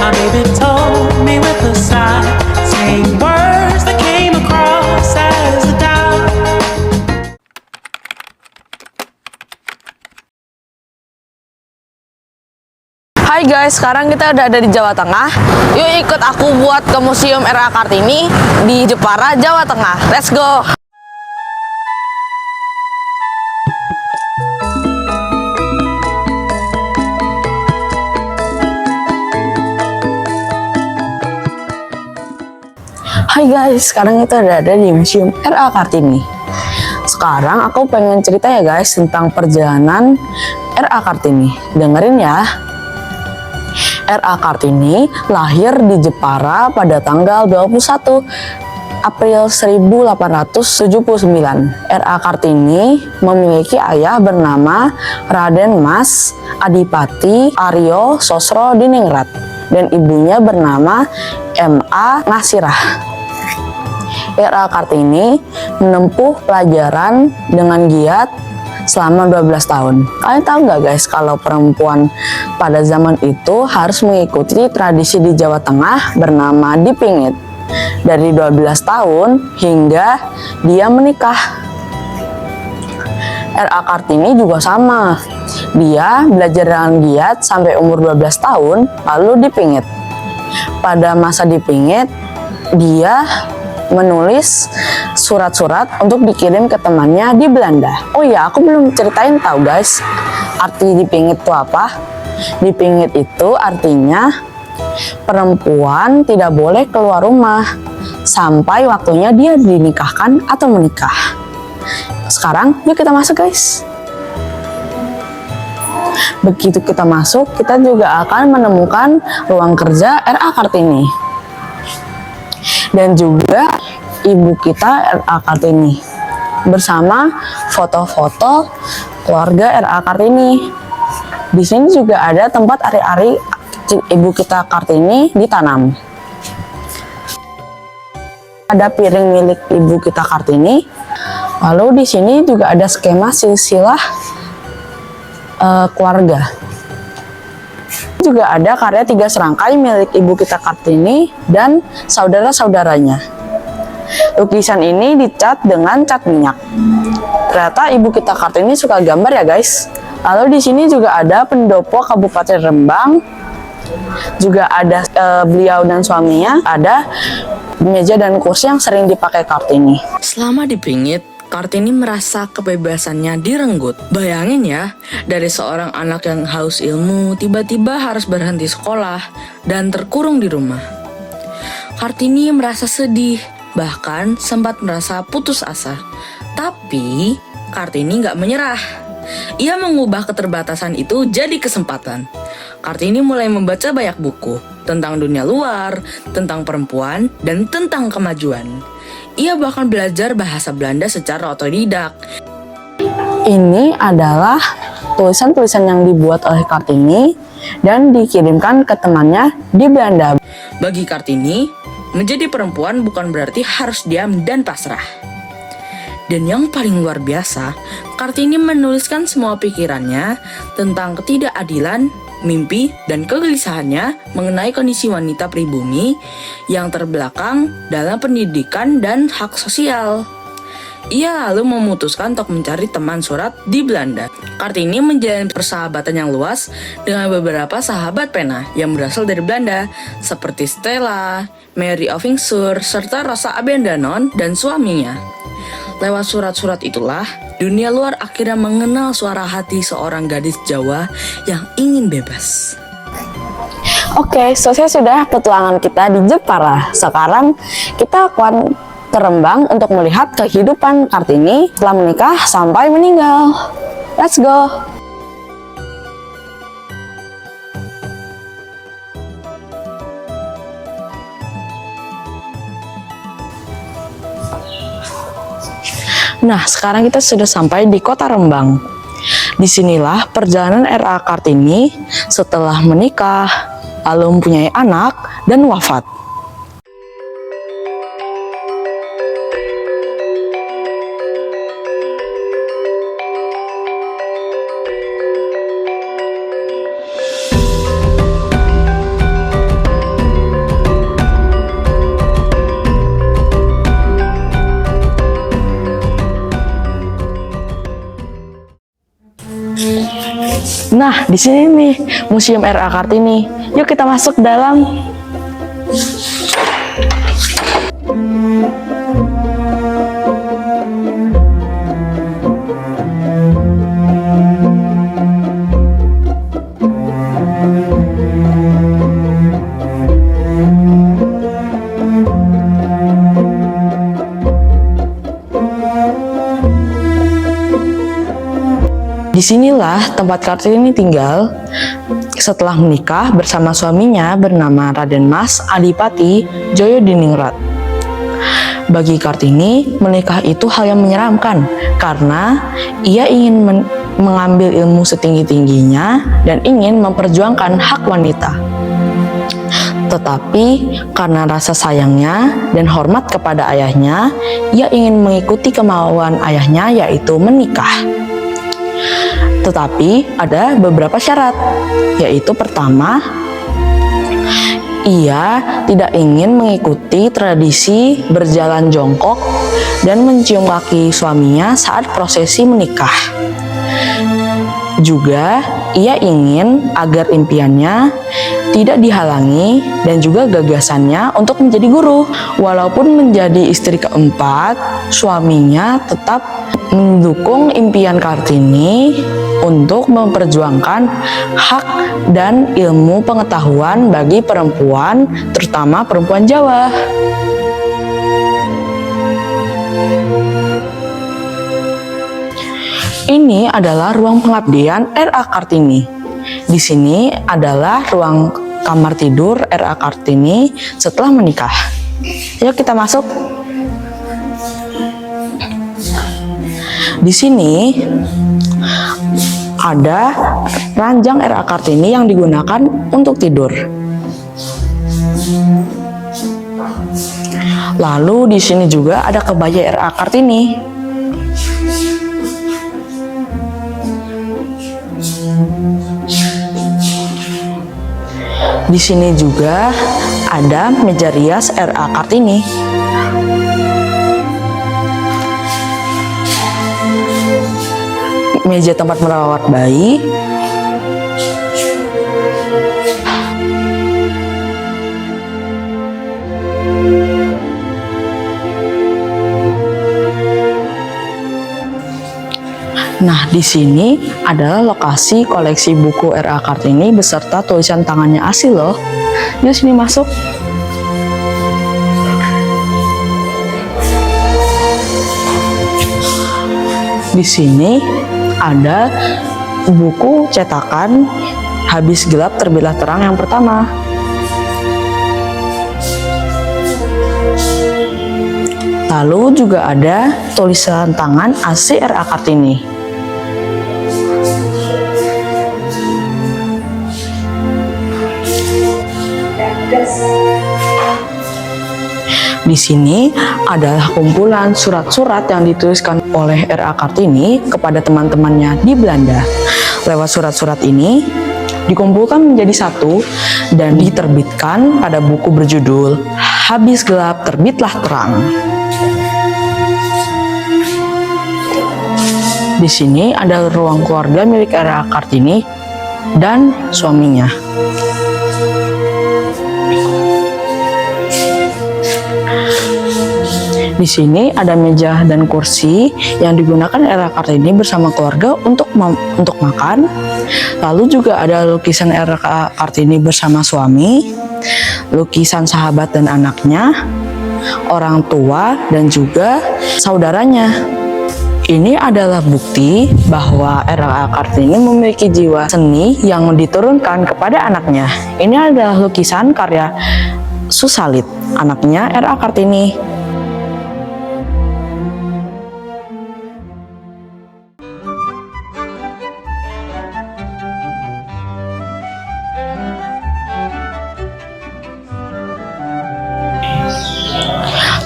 My baby told me with a sigh, saying words that came across as a doubt. Hai guys, sekarang kita udah ada di Jawa Tengah. Yuk ikut aku buat ke Museum R.A. Kartini di Jepara, Jawa Tengah. Let's go! Hai guys, sekarang kita udah ada di Museum R.A. Kartini. Sekarang aku pengen cerita ya guys tentang perjalanan R.A. Kartini. Dengerin ya. R.A. Kartini lahir di Jepara pada tanggal 21 April 1879. R.A. Kartini memiliki ayah bernama Raden Mas Adipati Aryo Sosro Diningrat dan ibunya bernama M.A. Nasirah. R.A. Kartini menempuh pelajaran dengan giat selama 12 tahun. Kalian tahu nggak guys kalau perempuan pada zaman itu harus mengikuti tradisi di Jawa Tengah bernama dipingit dari 12 tahun hingga dia menikah. R.A. Kartini juga sama. Dia belajar dengan giat sampai umur 12 tahun lalu dipingit. Pada masa dipingit, dia menulis surat-surat untuk dikirim ke temannya di Belanda. Oh ya, aku belum ceritain tahu guys, arti dipingit itu apa? Dipingit itu artinya perempuan tidak boleh keluar rumah sampai waktunya dia dinikahkan atau menikah. Sekarang yuk kita masuk guys. Begitu kita masuk, kita juga akan menemukan ruang kerja R.A. Kartini. Dan juga ibu kita R.A. Kartini bersama foto-foto keluarga R.A. Kartini. Di sini juga ada tempat ari-ari ibu kita Kartini ditanam. Ada piring milik ibu kita Kartini. Lalu di sini juga ada skema silsilah keluarga. Juga ada karya 3 serangkai milik ibu kita Kartini dan saudara-saudaranya. Lukisan ini dicat dengan cat minyak. Ternyata ibu kita Kartini suka gambar ya guys. Lalu di sini juga ada pendopo Kabupaten Rembang. Juga ada beliau dan suaminya. Ada meja dan kursi yang sering dipakai Kartini. Selama dipingit, Kartini merasa kebebasannya direnggut. Bayangin ya, dari seorang anak yang haus ilmu, tiba-tiba harus berhenti sekolah dan terkurung di rumah. Kartini merasa sedih, bahkan sempat merasa putus asa. Tapi, Kartini nggak menyerah. Ia mengubah keterbatasan itu jadi kesempatan. Kartini mulai membaca banyak buku tentang dunia luar, tentang perempuan, dan tentang kemajuan. Ia bahkan belajar bahasa Belanda secara otodidak. Ini adalah tulisan-tulisan yang dibuat oleh Kartini dan dikirimkan ke temannya di Belanda. Bagi Kartini, menjadi perempuan bukan berarti harus diam dan pasrah. Dan yang paling luar biasa, Kartini menuliskan semua pikirannya tentang ketidakadilan, mimpi, dan kegelisahannya mengenai kondisi wanita pribumi yang terbelakang dalam pendidikan dan hak sosial. Ia lalu memutuskan untuk mencari teman surat di Belanda. Kartini menjalin persahabatan yang luas dengan beberapa sahabat pena yang berasal dari Belanda, seperti Stella, Mary Ovingsur, serta Rosa Abendanon dan suaminya. Lewat surat-surat itulah, dunia luar akhirnya mengenal suara hati seorang gadis Jawa yang ingin bebas. Oke, selesai sudah petualangan kita di Jepara. Sekarang kita akan ke Rembang untuk melihat kehidupan Kartini setelah menikah sampai meninggal. Let's go! Nah, sekarang kita sudah sampai di kota Rembang. Disinilah perjalanan R.A. Kartini setelah menikah, lalu mempunyai anak, dan wafat. Nah, di sini nih Museum R.A. Kartini. Yuk kita masuk ke dalam. Disinilah tempat Kartini tinggal setelah menikah bersama suaminya bernama Raden Mas Adipati Joyodiningrat. Bagi Kartini, menikah itu hal yang menyeramkan karena ia ingin mengambil ilmu setinggi-tingginya dan ingin memperjuangkan hak wanita. Tetapi karena rasa sayangnya dan hormat kepada ayahnya, ia ingin mengikuti kemauan ayahnya, yaitu menikah. Tetapi ada beberapa syarat, yaitu pertama, ia tidak ingin mengikuti tradisi berjalan jongkok dan mencium kaki suaminya saat prosesi menikah. Juga ia ingin agar impiannya tidak dihalangi dan juga gagasannya untuk menjadi guru. Walaupun menjadi istri keempat, suaminya tetap mendukung impian Kartini untuk memperjuangkan hak dan ilmu pengetahuan bagi perempuan, terutama perempuan Jawa. Ini adalah ruang pengabdian R.A. Kartini. Di sini adalah ruang kamar tidur R.A. Kartini setelah menikah. Yuk kita masuk. Di sini ada ranjang R.A. Kartini yang digunakan untuk tidur. Lalu di sini juga ada kebaya R.A. Kartini. Di sini juga ada meja rias R.A. Kartini. Meja tempat merawat bayi. Nah, di sini adalah lokasi koleksi buku R.A. Kartini beserta tulisan tangannya asli loh. Yuk sini masuk. Di sini ada buku cetakan Habis Gelap Terbitlah Terang yang pertama. Lalu juga ada tulisan tangan asli R.A. Kartini. Di sini adalah kumpulan surat-surat yang dituliskan oleh R.A. Kartini kepada teman-temannya di Belanda. Lewat surat-surat ini dikumpulkan menjadi satu dan diterbitkan pada buku berjudul Habis Gelap Terbitlah Terang. Di sini ada ruang keluarga milik R.A. Kartini dan suaminya. Di sini ada meja dan kursi yang digunakan R.A. Kartini bersama keluarga untuk makan. Lalu juga ada lukisan R.A. Kartini bersama suami, lukisan sahabat dan anaknya, orang tua dan juga saudaranya. Ini adalah bukti bahwa R.A. Kartini memiliki jiwa seni yang diturunkan kepada anaknya. Ini adalah lukisan karya Susalit, anaknya R.A. Kartini.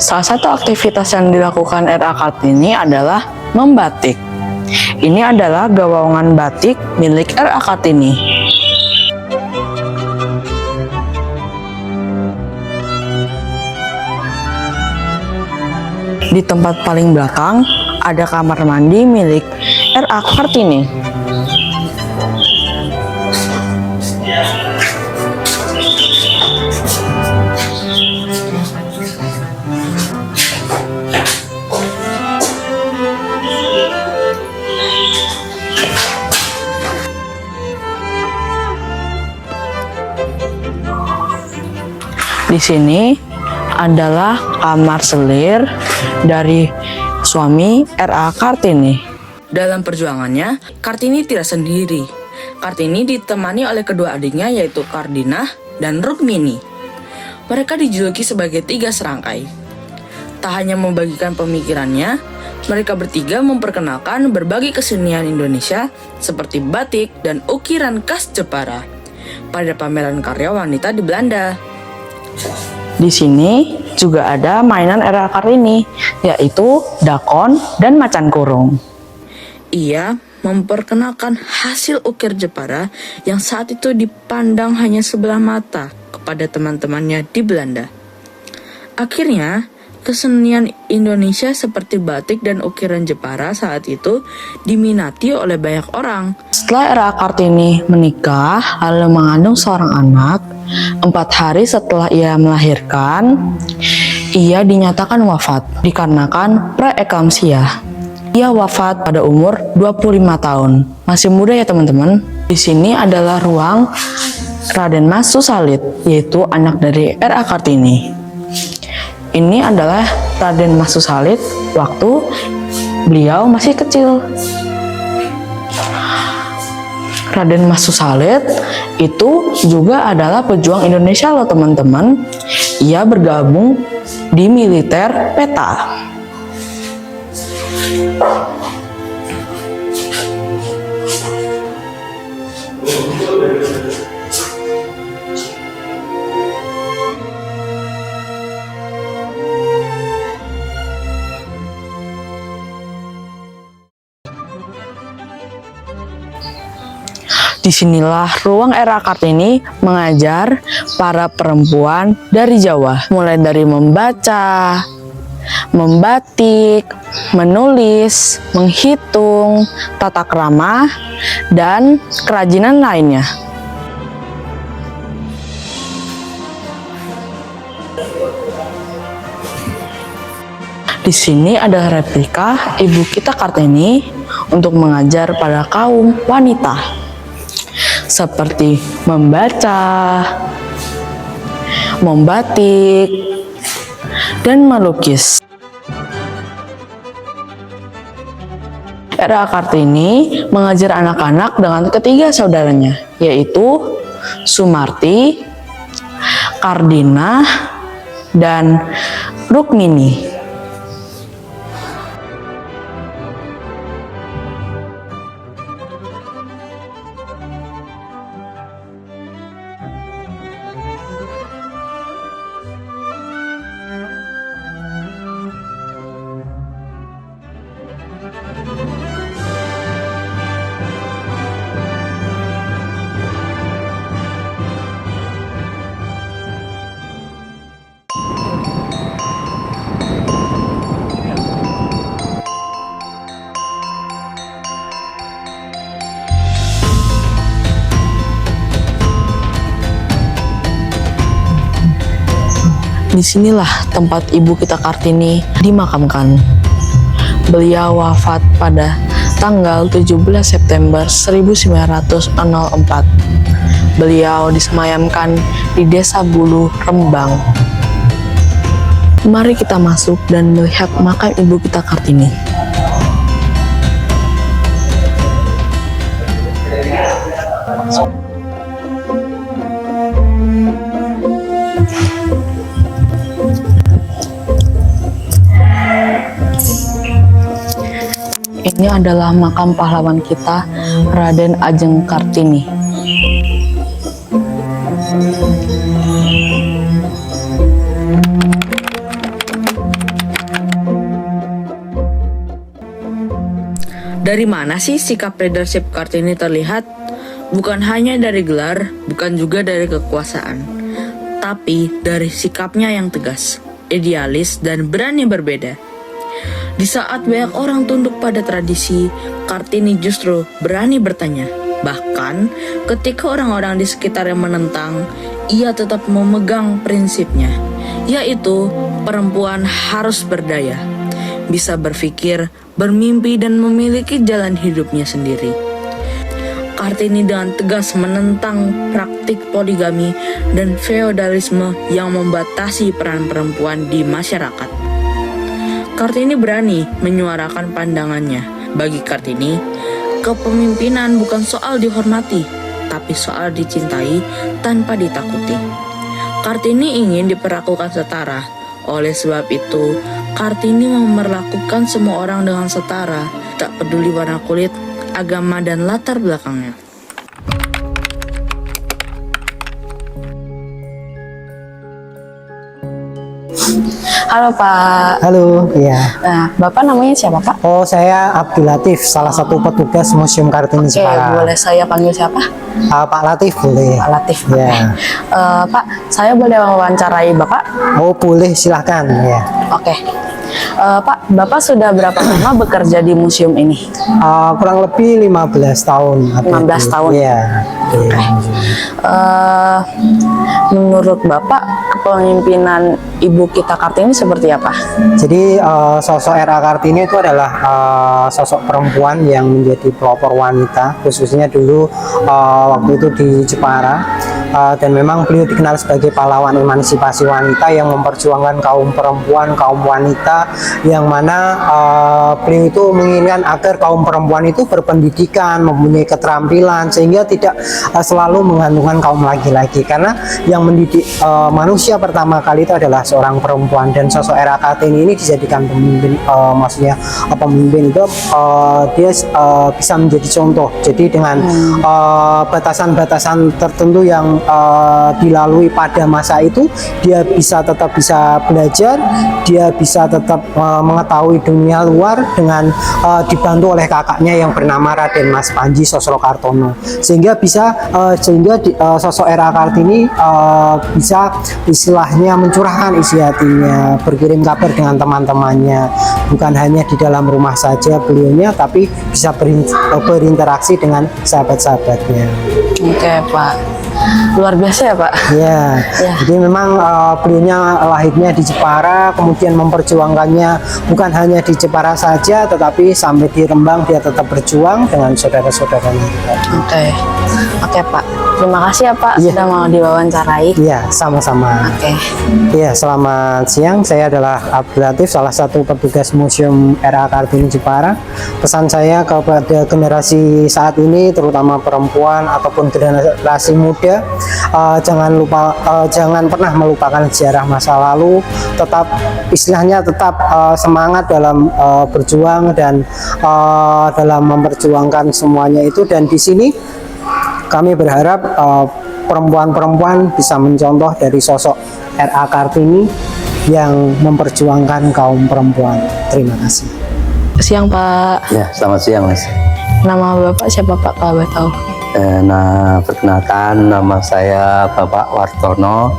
Salah satu aktivitas yang dilakukan R.A. Kartini adalah membatik. Ini adalah gawangan batik milik R.A. Kartini. Di tempat paling belakang ada kamar mandi milik R.A. Kartini. Di sini adalah kamar selir dari suami R.A. Kartini. Dalam perjuangannya, Kartini tidak sendiri. Kartini ditemani oleh kedua adiknya yaitu Kardinah dan Rukmini. Mereka dijuluki sebagai tiga serangkai. Tak hanya membagikan pemikirannya, mereka bertiga memperkenalkan berbagai kesenian Indonesia seperti batik dan ukiran khas Jepara pada pameran karya wanita di Belanda. Di sini juga ada mainan R.A. Kartini, yaitu dakon dan macan kurung. Ia memperkenalkan hasil ukir Jepara yang saat itu dipandang hanya sebelah mata kepada teman-temannya di Belanda. Akhirnya, kesenian Indonesia seperti batik dan ukiran Jepara saat itu diminati oleh banyak orang. Setelah R.A. Kartini menikah lalu mengandung seorang anak, 4 hari setelah ia melahirkan, ia dinyatakan wafat dikarenakan preeklamsia. Ia wafat pada umur 25 tahun. Masih muda ya teman-teman. Di sini adalah ruang Raden Mas Susalit, yaitu anak dari R.A. Kartini. Ini adalah Raden Mas Susalit waktu beliau masih kecil. Raden Mas Susalit itu juga adalah pejuang Indonesia loh teman-teman. Ia bergabung di militer PETA. Disinilah ruang R.A. Kartini mengajar para perempuan dari Jawa, mulai dari membaca, membatik, menulis, menghitung, tata krama, dan kerajinan lainnya. Di sini ada replika Ibu kita Kartini untuk mengajar pada kaum wanita, seperti membaca, membatik, dan melukis. R.A. Kartini mengajar anak-anak dengan ketiga saudaranya, yaitu Sumarti, Kardinah, dan Rukmini. Disinilah tempat ibu kita Kartini dimakamkan. Beliau wafat pada tanggal 17 September 1904. Beliau disemayamkan di Desa Bulu, Rembang. Mari kita masuk dan melihat makam ibu kita Kartini. Ini adalah makam pahlawan kita, Raden Ajeng Kartini. Dari mana sih sikap leadership Kartini terlihat? Bukan hanya dari gelar, bukan juga dari kekuasaan, tapi dari sikapnya yang tegas, idealis, dan berani berbeda. Di saat banyak orang tunduk pada tradisi, Kartini justru berani bertanya. Bahkan ketika orang-orang di sekitarnya menentang, ia tetap memegang prinsipnya, yaitu perempuan harus berdaya, bisa berpikir, bermimpi, dan memiliki jalan hidupnya sendiri. Kartini dengan tegas menentang praktik poligami dan feodalisme yang membatasi peran perempuan di masyarakat. Kartini berani menyuarakan pandangannya. Bagi Kartini, kepemimpinan bukan soal dihormati, tapi soal dicintai tanpa ditakuti. Kartini ingin diperlakukan setara. Oleh sebab itu, Kartini memperlakukan semua orang dengan setara, tak peduli warna kulit, agama, dan latar belakangnya. Halo Pak. Halo, iya. Nah, Bapak namanya siapa Pak? Oh, saya Abdul Latif, salah satu petugas Museum Kartini Oke, Jepara. boleh saya panggil siapa? Pak Latif boleh. Pak Latif. Oke. Ya. Pak, saya boleh wawancarai Bapak? Oh, boleh, silahkan. Ya. Oke. Pak, Bapak sudah berapa lama bekerja di museum ini? Kurang lebih 15 tahun. 15 tahun. Iya. Menurut Bapak, kepemimpinan Ibu kita Kartini seperti apa? Jadi sosok R.A. Kartini itu adalah sosok perempuan yang menjadi pelopor wanita, khususnya dulu waktu itu di Jepara. Dan memang beliau dikenal sebagai pahlawan emansipasi wanita yang memperjuangkan kaum perempuan, kaum wanita, yang mana beliau itu menginginkan agar kaum perempuan itu berpendidikan, mempunyai keterampilan, sehingga tidak selalu menggantungkan kaum laki-laki, karena yang mendidik manusia pertama kali itu adalah seorang perempuan. Dan sosok R.A. Kartini ini dijadikan pemimpin, maksudnya pemimpin itu dia bisa menjadi contoh. Jadi dengan batasan-batasan tertentu yang dilalui pada masa itu, dia tetap bisa belajar, dia bisa tetap mengetahui dunia luar dengan dibantu oleh kakaknya yang bernama Raden Mas Panji Sosrokartono, sehingga sosok R.A. Kartini bisa istilahnya mencurahkan isi hatinya, berkirim kabar dengan teman-temannya, bukan hanya di dalam rumah saja beliaunya, tapi bisa berinteraksi dengan sahabat-sahabatnya. Oke Pak, luar biasa ya Pak. Ya, Ya. jadi memang beliaunya lahirnya di Jepara, kemudian memperjuangkannya bukan hanya di Jepara saja, tetapi sampai di Rembang dia tetap berjuang dengan saudara-saudaranya. Oke Pak, terima kasih ya Pak Iya. sudah mau diwawancarai. Iya, sama-sama. Oke. Iya, selamat siang. Saya adalah Abdul Latif, salah satu petugas Museum R.A. Kartini Jepara. Pesan saya kepada generasi saat ini, terutama perempuan ataupun generasi muda, jangan pernah melupakan sejarah masa lalu. Tetap semangat dalam berjuang dan dalam memperjuangkan semuanya itu. Dan di sini kami berharap perempuan-perempuan bisa mencontoh dari sosok R.A. Kartini yang memperjuangkan kaum perempuan. Terima kasih. Siang Pak, Ya, selamat siang Mas. nama Bapak siapa Pak kalau boleh tahu? Nah, perkenalkan nama saya Bapak Wartono.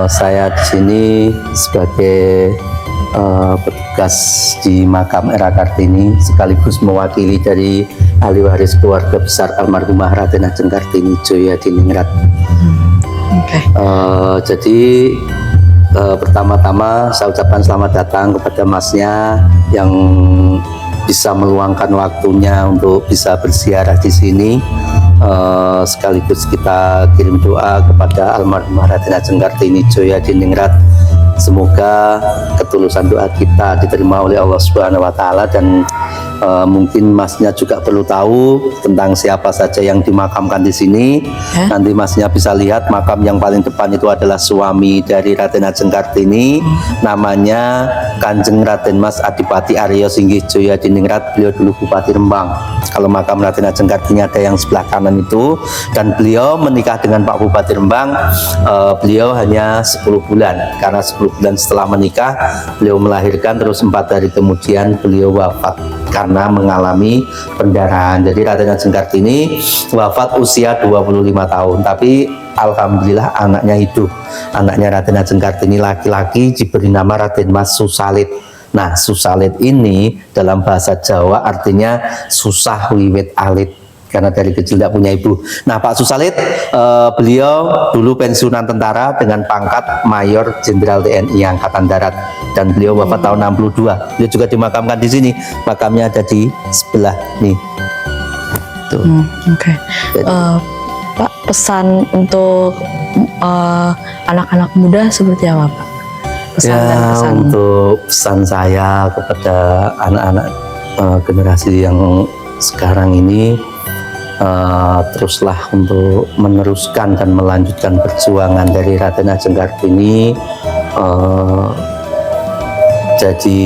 Saya di sini sebagai petugas di makam R.A. Kartini, sekaligus mewakili dari ahli waris keluarga besar almarhumah Raden Ajeng Kartini Joyo Adiningrat. Oke. Jadi pertama-tama saya ucapkan selamat datang kepada Masnya yang bisa meluangkan waktunya untuk bisa berziarah di sini. Sekaligus kita kirim doa kepada almarhumah Raden Ajeng Kartini Joyo Adiningrat. Semoga ketulusan doa kita diterima oleh Allah Subhanahu wa Ta'ala. Dan mungkin Masnya juga perlu tahu tentang siapa saja yang dimakamkan di sini. Nanti Masnya bisa lihat makam yang paling depan itu adalah suami dari Raden Ajeng Kartini, namanya Kanjeng Raden Mas Adipati Aryo Singgih Joyo Adiningrat. Beliau dulu Bupati Rembang. Kalau makam Raden Ajeng Kartini ada yang sebelah kanan itu, dan beliau menikah dengan Pak Bupati Rembang. Beliau hanya 10 bulan, karena 10 bulan setelah menikah beliau melahirkan, terus 4 hari kemudian beliau wafat karena mengalami pendarahan. Jadi Raden Ajeng Kartini wafat usia 25 tahun, tapi alhamdulillah anaknya hidup. Anaknya Raden Ajeng Kartini laki-laki diberi nama Raden Mas Susalit. Nah, Susalit ini dalam bahasa Jawa artinya susah wiwit alit, karena dari kecil tidak punya ibu. Nah, Pak Susalit, beliau dulu pensiunan tentara dengan pangkat Mayor Jenderal TNI Angkatan Darat, dan beliau wafat tahun 62. Beliau juga dimakamkan di sini. Makamnya ada di sebelah nih. gitu. Oke. Jadi, Pak, pesan untuk anak-anak muda seperti apa, Pak? Pesan dan ya, pesan. untuk pesan saya kepada anak-anak generasi yang sekarang ini, teruslah untuk meneruskan dan melanjutkan perjuangan dari Raden Ajeng Kartini, jadi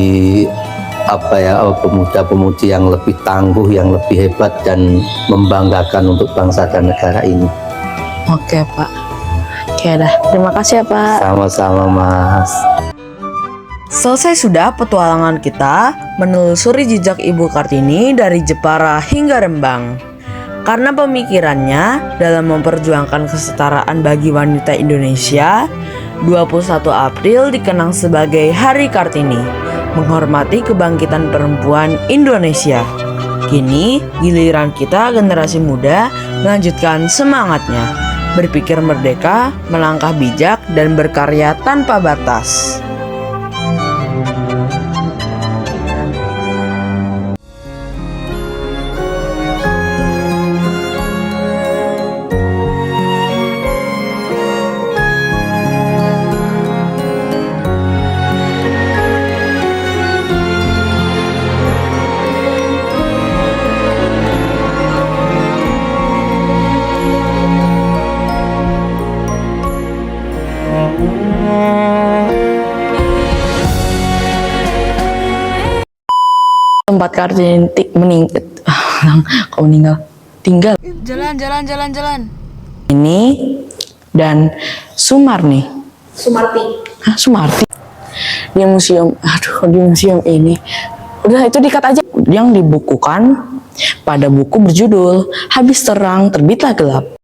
pemuda-pemudi yang lebih tangguh, yang lebih hebat dan membanggakan untuk bangsa dan negara ini. Oke, Pak. Oke dah. Terima kasih ya, Pak. Sama-sama, Mas. Selesai sudah petualangan kita menelusuri jejak Ibu Kartini dari Jepara hingga Rembang. Karena pemikirannya dalam memperjuangkan kesetaraan bagi wanita Indonesia, 21 April dikenang sebagai Hari Kartini, menghormati kebangkitan perempuan Indonesia. Kini giliran kita generasi muda melanjutkan semangatnya, berpikir merdeka, melangkah bijak, dan berkarya tanpa batas. Tempat Kartini tinggal Jalan. ini dan Sumarni. Sumarti. Di museum ini. Udah itu dikat aja. Yang dibukukan pada buku berjudul Habis Terang Terbitlah Gelap.